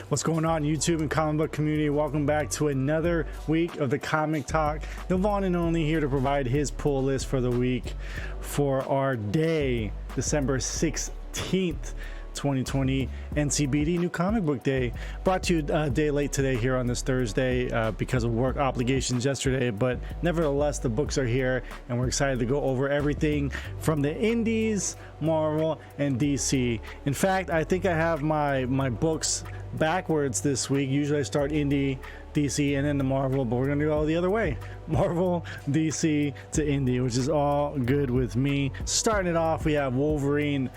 What's going on, YouTube and comic book community? Welcome back to another week of the Comic Talk. The Vaughn and Only here to provide his pull list for the week for our day, December 16th. 2020 NCBD New Comic Book Day. Brought to you a day late today here on this Thursday because of work obligations yesterday, but nevertheless the books are here and we're excited to go over everything from the indies, Marvel, and DC. In fact, I think I have my books backwards this week. Usually I start indie, DC, and then the Marvel, but we're gonna go the other way. Marvel, DC to indie, which is all good with me. Starting it off, we have Wolverine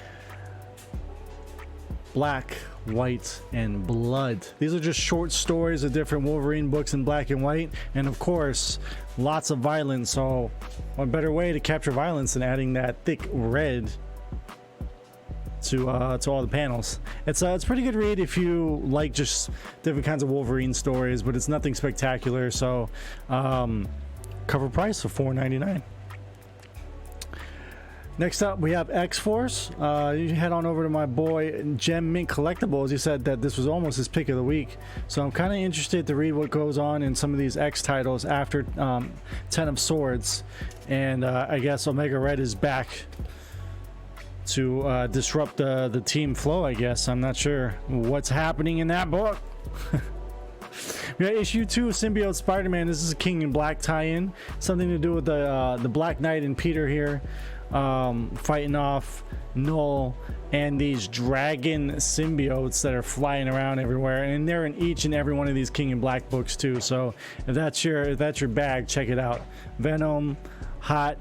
Black, White, and Blood. These are just short stories of different Wolverine books in black and white, and of course lots of violence. So what better way to capture violence than adding that thick red to all the panels. It's pretty good read if you like just different kinds of Wolverine stories, but it's nothing spectacular. So cover price of $4.99. Next up, we have X-Force. You head on over to my boy Gem Mint Collectibles. He said that this was almost his pick of the week. So I'm kind of interested to read what goes on in some of these X titles after 10 of Swords. And I guess Omega Red is back to disrupt the team flow, I guess. I'm not sure what's happening in that book. We got issue 2 of Symbiote Spider-Man. This is a King in Black tie-in. Something to do with the Black Knight and Peter here. Fighting off Null and these dragon symbiotes that are flying around everywhere, and they're in each and every one of these King in Black books too. So if that's your bag, check it out. Venom, hot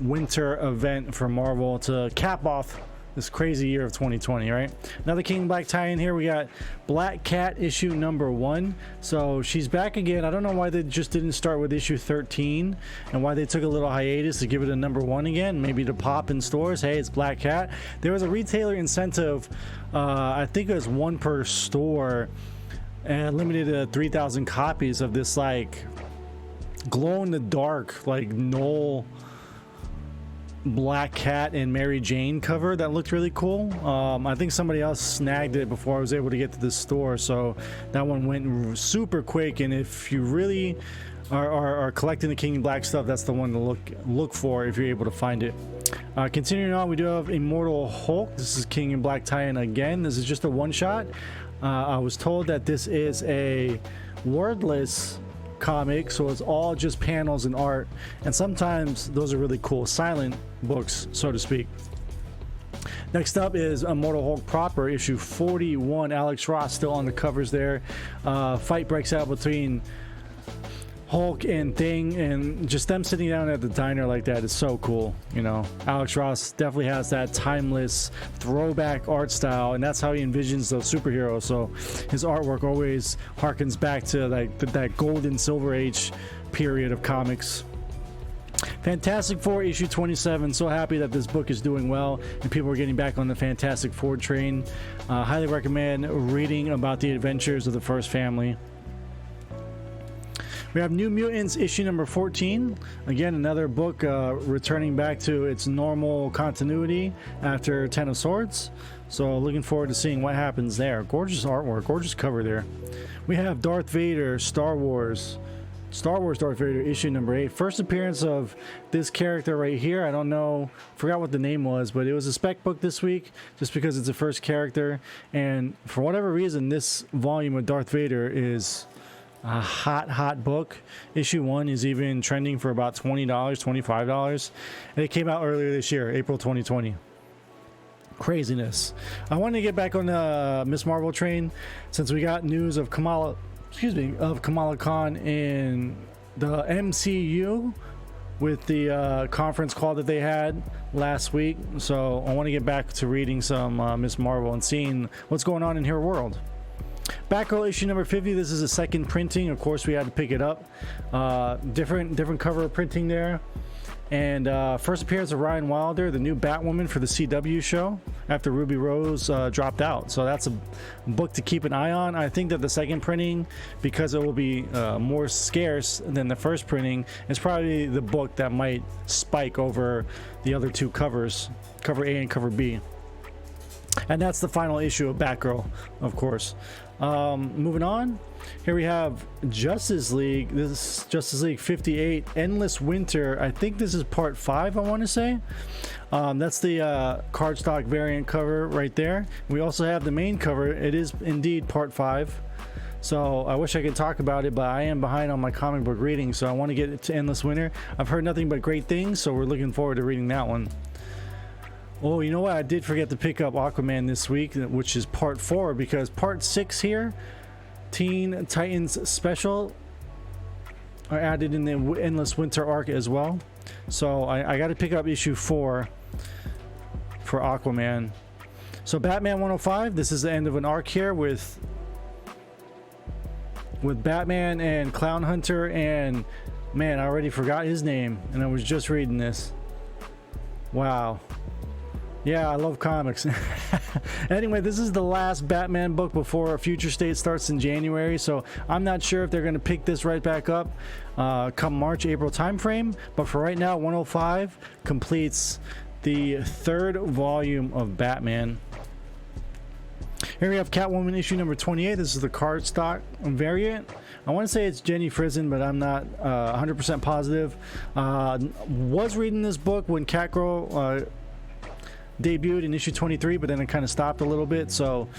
winter event for Marvel to cap off this crazy year of 2020, right? Another King in Black tie-in here. We got Black Cat issue number 1. So she's back again. I don't know why they just didn't start with issue 13 and why they took a little hiatus to give it a number 1 again, maybe to pop in stores. Hey, it's Black Cat. There was a retailer incentive, I think it was 1 per store, and limited to 3,000 copies of this like glow in the dark like Null, Black Cat, and Mary Jane cover that looked really cool. I think somebody else snagged it before I was able to get to the store, so that one went super quick. And if you really are collecting the King in Black stuff, that's the one to look for if you're able to find it. Continuing on, we do have Immortal Hulk. This is King in Black tie-in again. This is just a one-shot. I was told that this is a wordless comic, so it's all just panels and art, and sometimes those are really cool silent books, so to speak. Next up is Immortal Hulk proper, issue 41. Alex Ross still on the covers there. Fight breaks out between Hulk and Thing, and just them sitting down at the diner like that is so cool. You know, Alex Ross definitely has that timeless throwback art style, and that's how he envisions those superheroes. So his artwork always harkens back to like that golden silver age period of comics. Fantastic Four issue 27. So happy that this book is doing well and people are getting back on the Fantastic Four train. Highly recommend reading about the adventures of the first family. We have New Mutants issue number 14. Again, another book returning back to its normal continuity after 10 of Swords. So looking forward to seeing what happens there. Gorgeous artwork, gorgeous cover there. We have Darth Vader, Star Wars Darth Vader issue number 8. First appearance of this character right here. I don't know, forgot what the name was, but it was a spec book this week just because it's the first character. And for whatever reason, this volume of Darth Vader is a hot book. Issue 1 is even trending for about $20, $25, and it came out earlier this year, April 2020. Craziness. I wanted to get back on the Miss Marvel train since we got news of Kamala Khan in the MCU with the conference call that they had last week. So I want to get back to reading some Miss Marvel and seeing what's going on in her world. Batgirl issue number 50. This is a second printing. Of course, we had to pick it up. Different cover printing there. And first appearance of Ryan Wilder, the new Batwoman for the CW show after Ruby Rose dropped out. So that's a book to keep an eye on. I think that the second printing, because it will be more scarce than the first printing, is probably the book that might spike over the other two covers, cover A and cover B. And that's the final issue of Batgirl, of course. Moving on, here we have Justice League. This is Justice League 58 Endless Winter. I think this is part 5, I want to say. That's the cardstock variant cover right there. We also have the main cover. It is indeed part 5. So I wish I could talk about it, but I am behind on my comic book reading, so I want to get it to Endless Winter. I've heard nothing but great things, so we're looking forward to reading that one. Oh, you know what? I did forget to pick up Aquaman this week, which is part 4, because part 6 here, Teen Titans Special, are added in the Endless Winter arc as well. So I got to pick up issue 4 for Aquaman. So Batman 105, this is the end of an arc here with Batman and Clown Hunter, and man, I already forgot his name, and I was just reading this. Wow. Yeah, I love comics. Anyway, this is the last Batman book before Future State starts in January, so I'm not sure if they're going to pick this right back up come March, April timeframe, but for right now, 105 completes the 3rd volume of Batman. Here we have Catwoman issue number 28. This is the cardstock variant. I want to say it's Jenny Frison, but I'm not 100% positive. Was reading this book when Catgirl debuted in issue 23, but then it kind of stopped a little bit, so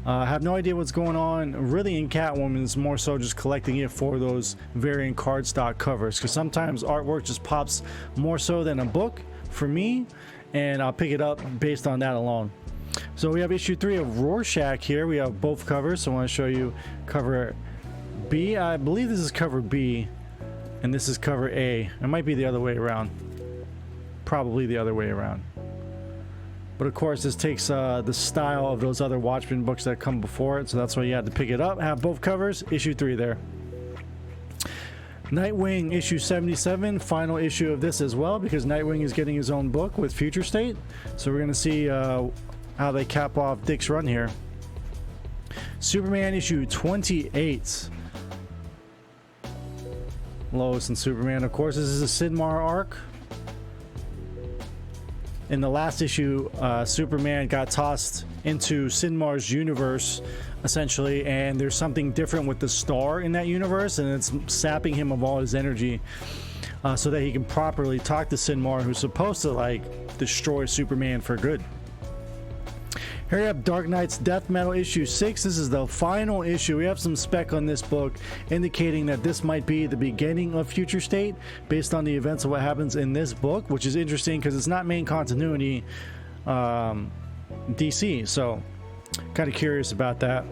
I have no idea what's going on really in Catwoman. It's more so just collecting it for those variant cardstock covers, because sometimes artwork just pops more so than a book for me, and I'll pick it up based on that alone. So we have issue 3 of Rorschach here. We have both covers, so I want to show you cover B. I believe this is cover B, and this is cover A. It might be the other way around. Probably the other way around. But of course, this takes the style of those other Watchmen books that come before it, so that's why you had to pick it up. Have both covers. Issue 3 there. Nightwing issue 77, final issue of this as well, because Nightwing is getting his own book with Future State. So we're going to see how they cap off Dick's run here. Superman issue 28. Lois and Superman. Of course, this is a Sidmar arc. In the last issue, Superman got tossed into Sidmar's universe, essentially, and there's something different with the star in that universe, and it's sapping him of all his energy so that he can properly talk to Sidmar, who's supposed to, like, destroy Superman for good. Here we have Dark Knight's Death Metal issue 6. This is the final issue. We have some spec on this book indicating that this might be the beginning of Future State based on the events of what happens in this book, which is interesting because it's not main continuity DC, so kind of curious about that.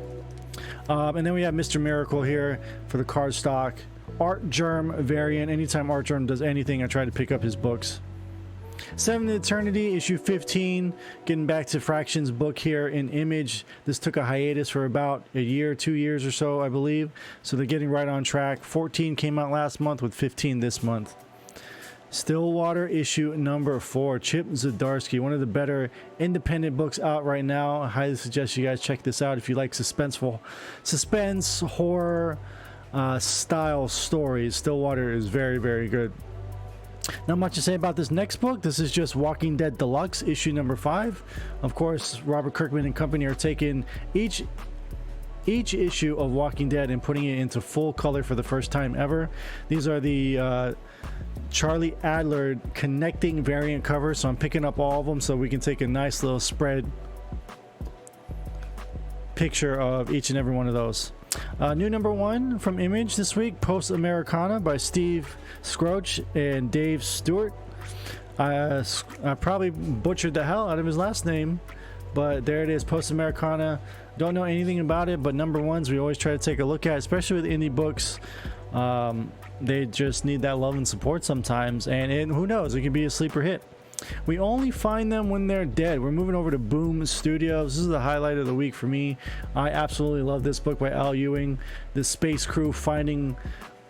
And then we have Mr. Miracle here for the cardstock Art Germ variant. Anytime Art Germ does anything, I try to pick up his books. Seventh Eternity issue 15, getting back to Fraction's book here in Image. This took a hiatus for about a year, 2 years or so, I believe, so they're getting right on track. 14 came out last month with 15 this month. Stillwater issue number 4, Chip Zdarsky, one of the better independent books out right now. I highly suggest you guys check this out if you like suspense horror style stories. Stillwater is very, very good. Not much to say about this next book. This is just Walking Dead Deluxe issue number 5. Of course, Robert Kirkman and company are taking each issue of Walking Dead and putting it into full color for the first time ever. These are the Charlie Adler connecting variant covers, so I'm picking up all of them so we can take a nice little spread picture of each and every one of those. New number 1 from Image this week, Post Americana by Steve Scroach and Dave Stewart. I probably butchered the hell out of his last name, but there it is, Post Americana. Don't know anything about it, but number 1s we always try to take a look at, especially with indie books. They just need that love and support sometimes, and who knows, it could be a sleeper hit. We only find them when they're dead. We're moving over to Boom Studios. This is the highlight of the week for me. I absolutely love this book by Al Ewing. The space crew finding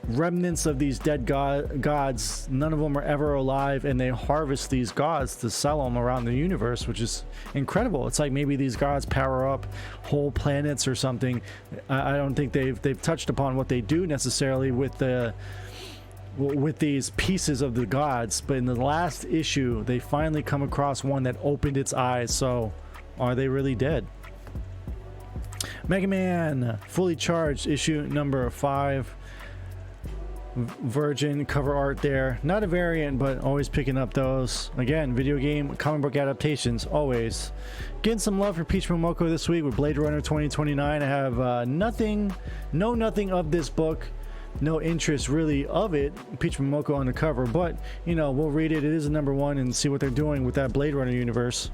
remnants of these dead gods. None of them are ever alive, and they harvest these gods to sell them around the universe, which is incredible. It's like maybe these gods power up whole planets or something. I don't think they've touched upon what they do necessarily with these pieces of the gods, but in the last issue they finally come across one that opened its eyes. So are they really dead? Mega Man Fully Charged, issue number 5. Virgin cover art there. Not a variant, but always picking up those. Again, video game, comic book adaptations, always. Getting some love for Peach Momoko this week with Blade Runner 2029. I have nothing of this book. No interest really of it. Peach Momoko on the cover, but you know, we'll read it. It is a number 1 and see what they're doing with that Blade Runner universe.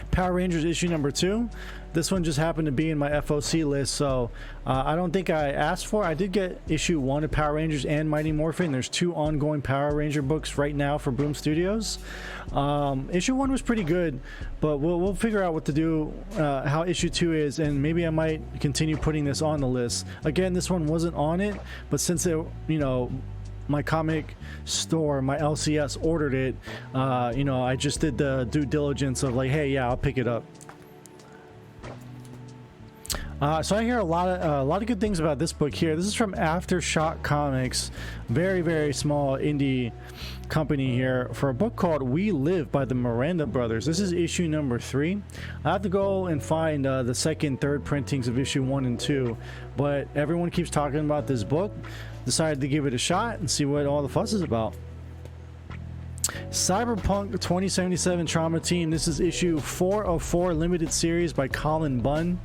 Power Rangers issue number 2. This one just happened to be in my FOC list, so I don't think I asked for it. I did get issue 1 of Power Rangers and Mighty Morphin. There's 2 ongoing Power Ranger books right now for Boom Studios. Issue 1 was pretty good, but we'll figure out what to do, how issue 2 is, and maybe I might continue putting this on the list. Again, this one wasn't on it, but since it, you know, my comic store, my LCS ordered it, you know, I just did the due diligence of like, hey, yeah, I'll pick it up. So I hear a lot of good things about this book here. This is from Aftershock Comics, very small indie company here, for a book called We Live by the Miranda Brothers. This is issue number 3. I have to go and find the second, third printings of issue 1 and 2, but everyone keeps talking about this book. Decided to give it a shot and see what all the fuss is about. Cyberpunk 2077 Trauma Team. This is issue 4 of 4 limited series by Colin Bunn.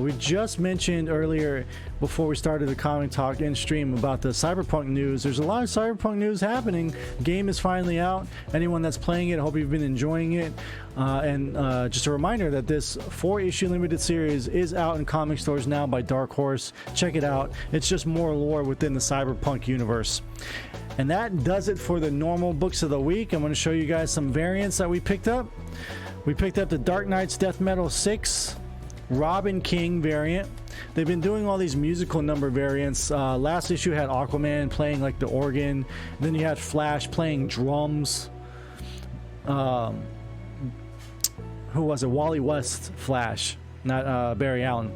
We just mentioned earlier before we started the comic talk in stream about the Cyberpunk news. There's a lot of Cyberpunk news happening. Game is finally out. Anyone that's playing it, I hope you've been enjoying it. And just a reminder that this 4-issue limited series is out in comic stores now by Dark Horse. Check it out. It's just more lore within the Cyberpunk universe. And that does it for the normal books of the week. I'm going to show you guys some variants that we picked up. We picked up the Dark Knight's Death Metal 6 Robin King variant. They've been doing all these musical number variants. Last issue had Aquaman playing like the organ, and then you had Flash playing drums. Who was it? Wally West Flash, not Barry Allen.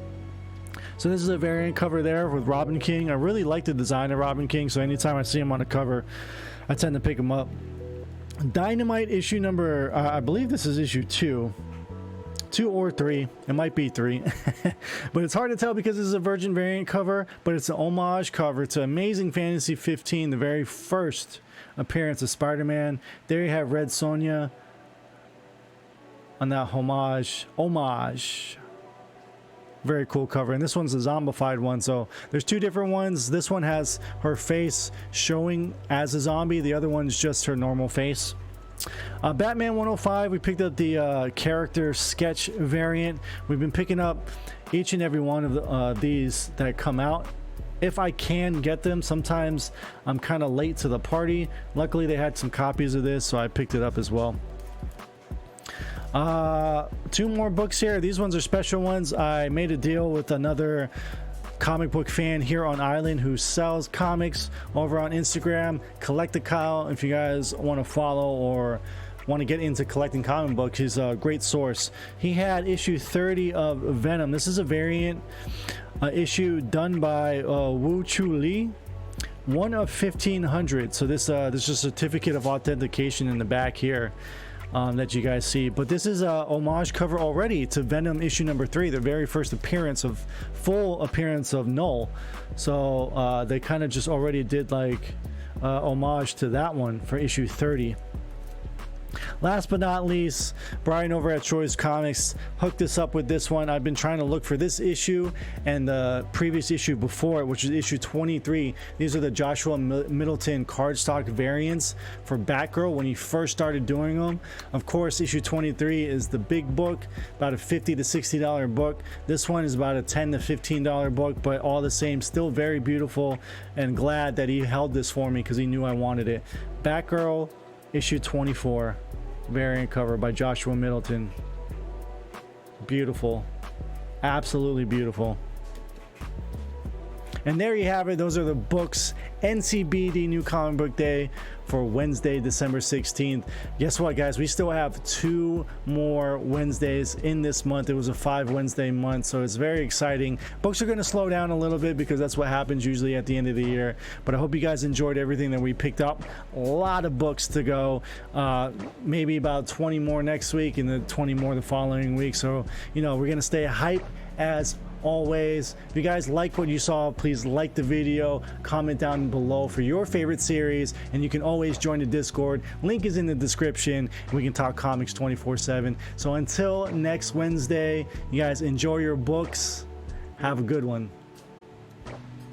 So this is a variant cover there with Robin King. I really like the design of Robin King, so anytime I see him on a cover, I tend to pick him up. Dynamite issue number, I believe this is issue 2 or 3. It might be 3 but it's hard to tell because this is a Virgin variant cover, but it's an homage cover to Amazing Fantasy 15, the very first appearance of Spider-Man. There you have Red Sonja on that homage. Very cool cover, and this one's a zombified one, so there's 2 different ones. This one has her face showing as a zombie, the other one's just her normal face. Batman 105, we picked up the character sketch variant. We've been picking up each and every one of these that come out if I can get them. Sometimes I'm kind of late to the party. Luckily they had some copies of this, so I picked it up as well. 2 more books here. These ones are special ones. I made a deal with another comic book fan here on Island who sells comics over on Instagram. Collect-a-Kyle, if you guys want to follow or want to get into collecting comic books, he's a great source. He had issue 30 of Venom. This is a variant issue done by Wu Chu Lee, 1 of 1500. So this is a certificate of authentication in the back here. That you guys see, but this is a homage cover already to Venom issue number 3, the very first full appearance of Null. So they kind of just already did like homage to that one for issue 30. Last but not least, Brian over at Troy's Comics hooked us up with this one. I've been trying to look for this issue and the previous issue before it, which is issue 23. These are the Joshua Middleton cardstock variants for Batgirl when he first started doing them. Of course, issue 23 is the big book, about a $50 to $60 book. This one is about a $10 to $15 book, but all the same, still very beautiful, and glad that he held this for me because he knew I wanted it. Batgirl issue 24 variant cover by Joshua Middleton. Beautiful, absolutely beautiful. And there you have it. Those are the books. NCBD New Comic Book Day for Wednesday, December 16th. Guess what, guys? We still have 2 more Wednesdays in this month. It was a 5 Wednesday month, so it's very exciting. Books are going to slow down a little bit because that's what happens usually at the end of the year. But I hope you guys enjoyed everything that we picked up. A lot of books to go. Maybe about 20 more next week and then 20 more the following week. So, you know, we're going to stay hype as always. If you guys like what you saw, please like the video, comment down below for your favorite series, and you can always join the Discord. Link is in the description, and we can talk comics 24/7. So until next Wednesday, you guys enjoy your books. Have a good one.